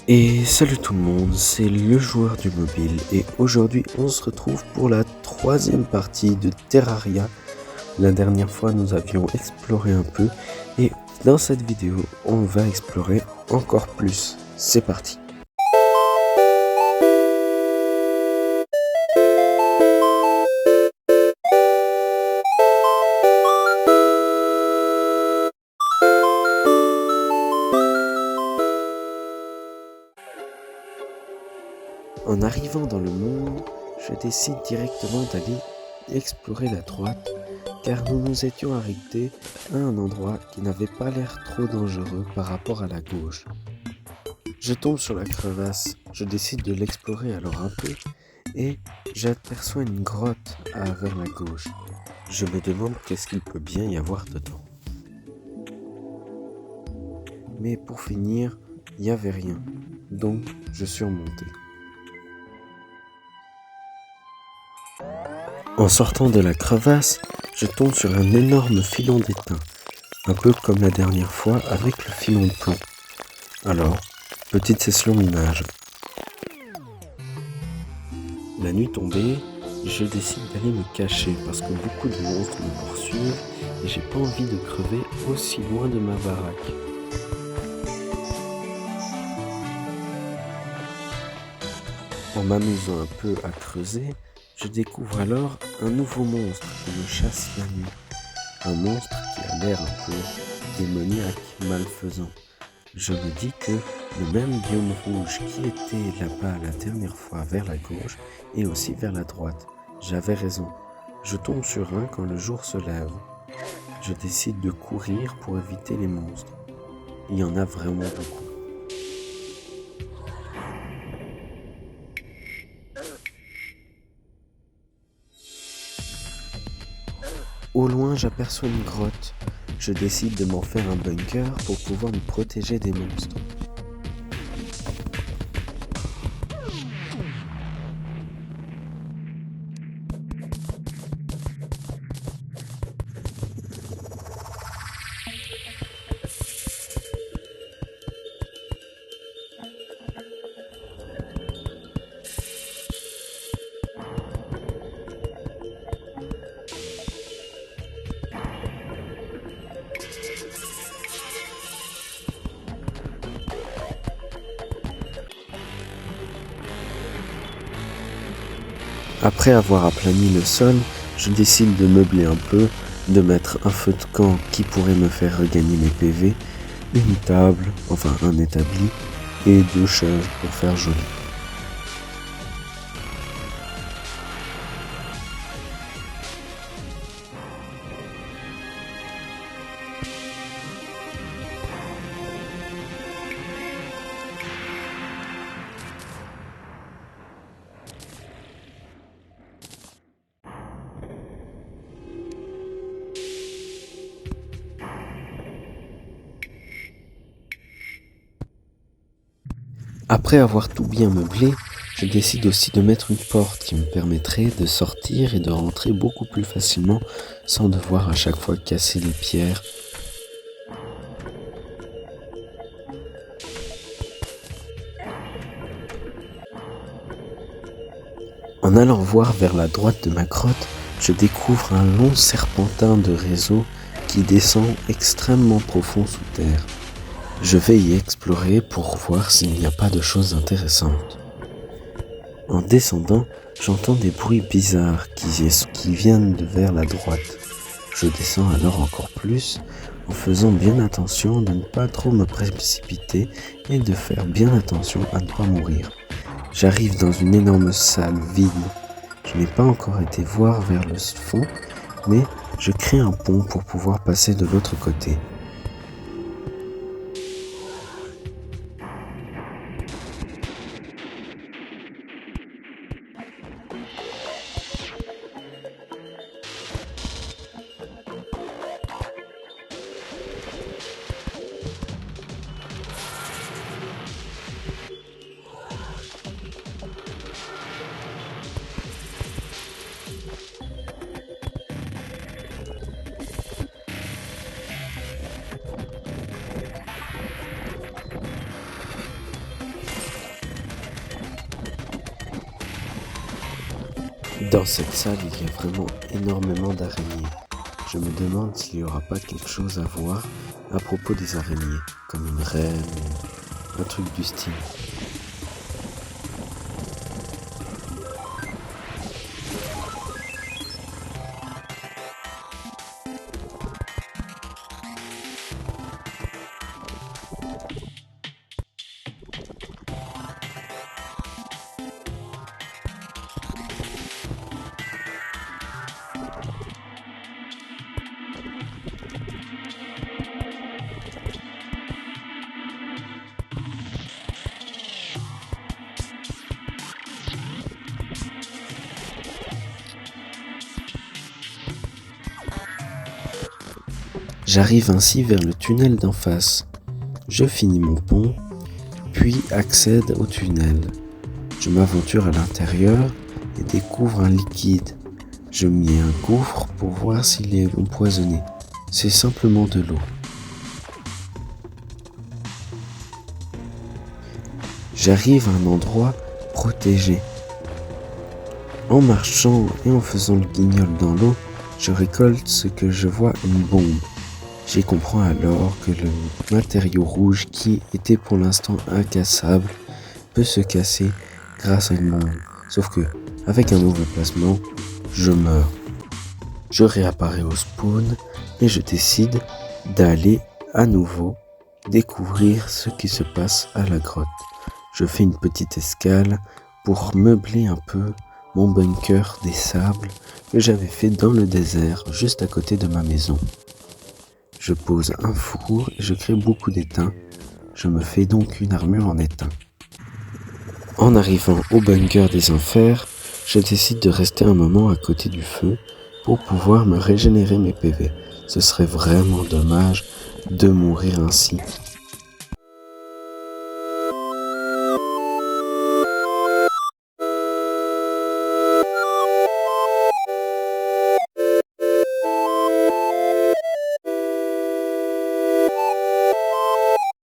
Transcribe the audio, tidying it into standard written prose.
Et salut tout le monde, c'est le joueur du mobile et aujourd'hui on se retrouve pour la troisième partie de Terraria. La dernière fois nous avions exploré un peu et dans cette vidéo on va explorer encore plus. C'est parti. En arrivant dans le monde, je décide directement d'aller explorer la droite car nous nous étions arrêtés à un endroit qui n'avait pas l'air trop dangereux par rapport à la gauche. Je tombe sur la crevasse, je décide de l'explorer alors un peu et j'aperçois une grotte vers la gauche. Je me demande qu'est-ce qu'il peut bien y avoir dedans. Mais pour finir, il n'y avait rien, donc je suis remonté. En sortant de la crevasse, je tombe sur un énorme filon d'étain, un peu comme la dernière fois avec le filon de plomb. Alors, petite session minage. La nuit tombée, je décide d'aller me cacher parce que beaucoup de monstres me poursuivent et j'ai pas envie de crever aussi loin de ma baraque. En m'amusant un peu à creuser, je découvre alors un nouveau monstre qui me chasse la nuit. Un monstre qui a l'air un peu démoniaque, malfaisant. Je me dis que le même biome rouge qui était là-bas la dernière fois vers la gauche et aussi vers la droite. J'avais raison. Je tombe sur un quand le jour se lève. Je décide de courir pour éviter les monstres. Il y en a vraiment beaucoup. Au loin, j'aperçois une grotte. Je décide de m'en faire un bunker pour pouvoir me protéger des monstres. Après avoir aplani le sol, je décide de meubler un peu, de mettre un feu de camp qui pourrait me faire regagner mes PV, une table, enfin un établi, et 2 chaises pour faire joli. Après avoir tout bien meublé, je décide aussi de mettre une porte qui me permettrait de sortir et de rentrer beaucoup plus facilement sans devoir à chaque fois casser les pierres. En allant voir vers la droite de ma grotte, je découvre un long serpentin de réseau qui descend extrêmement profond sous terre. Je vais y explorer pour voir s'il n'y a pas de choses intéressantes. En descendant, j'entends des bruits bizarres qui viennent de vers la droite. Je descends alors encore plus en faisant bien attention de ne pas trop me précipiter et de faire bien attention à ne pas mourir. J'arrive dans une énorme salle vide. Je n'ai pas encore été voir vers le fond, mais je crée un pont pour pouvoir passer de l'autre côté. Dans cette salle, il y a vraiment énormément d'araignées. Je me demande s'il n'y aura pas quelque chose à voir à propos des araignées, comme une reine ou un truc du style. J'arrive ainsi vers le tunnel d'en face. Je finis mon pont, puis accède au tunnel. Je m'aventure à l'intérieur et découvre un liquide. Je mets un gouffre pour voir s'il est empoisonné. C'est simplement de l'eau. J'arrive à un endroit protégé. En marchant et en faisant le guignol dans l'eau, je récolte ce que je vois une bombe. J'y comprends alors que le matériau rouge qui était pour l'instant incassable peut se casser grâce à une bombe. Sauf que, avec un mauvais placement, je meurs. Je réapparais au spawn et je décide d'aller à nouveau découvrir ce qui se passe à la grotte. Je fais une petite escale pour meubler un peu mon bunker des sables que j'avais fait dans le désert juste à côté de ma maison. Je pose un four et je crée beaucoup d'étain. Je me fais donc une armure en étain. En arrivant au bunker des enfers, je décide de rester un moment à côté du feu pour pouvoir me régénérer mes PV. Ce serait vraiment dommage de mourir ainsi